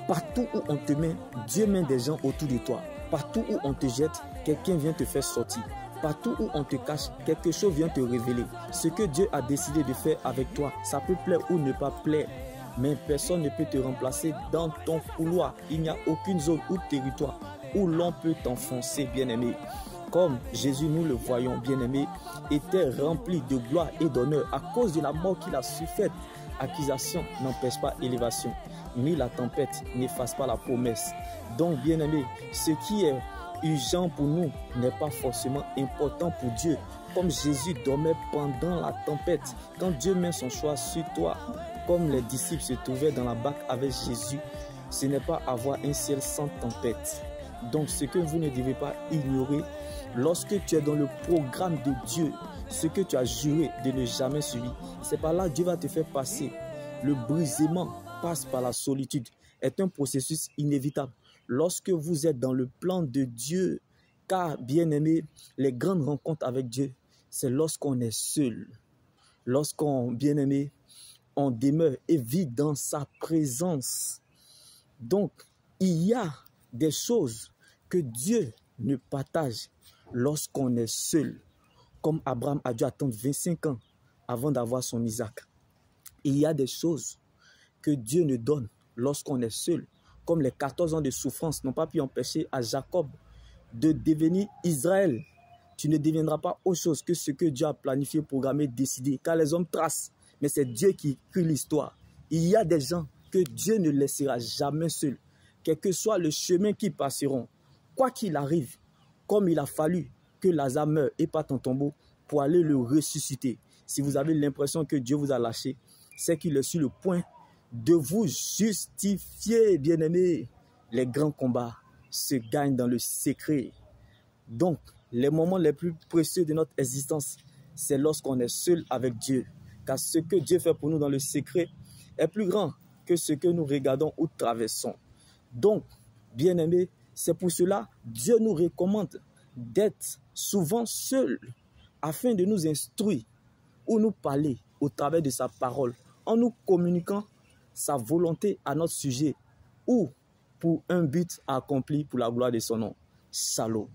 Partout où on te met, Dieu met des gens autour de toi. Partout où on te jette, quelqu'un vient te faire sortir. Partout où on te cache, quelque chose vient te révéler. Ce que Dieu a décidé de faire avec toi, ça peut plaire ou ne pas plaire. Mais personne ne peut te remplacer dans ton couloir. Il n'y a aucune zone ou territoire où l'on peut t'enfoncer, bien-aimé. Comme Jésus, nous le voyons, bien-aimé, était rempli de gloire et d'honneur à cause de la mort qu'il a sufferte. Accusation n'empêche pas élévation, ni la tempête n'efface pas la promesse. Donc, bien-aimé, ce qui est urgent pour nous n'est pas forcément important pour Dieu. Comme Jésus dormait pendant la tempête, quand Dieu met son choix sur toi, comme les disciples se trouvaient dans la barque avec Jésus, ce n'est pas avoir un ciel sans tempête. Donc, ce que vous ne devez pas ignorer, lorsque tu es dans le programme de Dieu, ce que tu as juré de ne jamais suivre, c'est par là que Dieu va te faire passer. Le brisement passe par la solitude, est un processus inévitable. Lorsque vous êtes dans le plan de Dieu, car bien-aimé, les grandes rencontres avec Dieu, c'est lorsqu'on est seul. Lorsqu'on, bien-aimé, on demeure et vit dans sa présence. Donc, il y a des choses que Dieu ne partage lorsqu'on est seul. Comme Abraham a dû attendre 25 ans avant d'avoir son Isaac. Il y a des choses que Dieu ne donne lorsqu'on est seul. Comme les 14 ans de souffrance n'ont pas pu empêcher à Jacob de devenir Israël. Tu ne deviendras pas autre chose que ce que Dieu a planifié, programmé, décidé. Car les hommes tracent, mais c'est Dieu qui écrit l'histoire. Il y a des gens que Dieu ne laissera jamais seuls. Quel que soit le chemin qu'ils passeront, quoi qu'il arrive, comme il a fallu que Lazare meure et parte en tombeau pour aller le ressusciter. Si vous avez l'impression que Dieu vous a lâché, c'est qu'il est sur le point de vous justifier, bien-aimés. Les grands combats se gagnent dans le secret. Donc, les moments les plus précieux de notre existence, c'est lorsqu'on est seul avec Dieu. Car ce que Dieu fait pour nous dans le secret est plus grand que ce que nous regardons ou traversons. Donc, bien-aimés, c'est pour cela que Dieu nous recommande d'être souvent seuls afin de nous instruire ou nous parler au travers de sa parole, en nous communiquant sa volonté à notre sujet ou pour un but accompli pour la gloire de son nom. Shalom.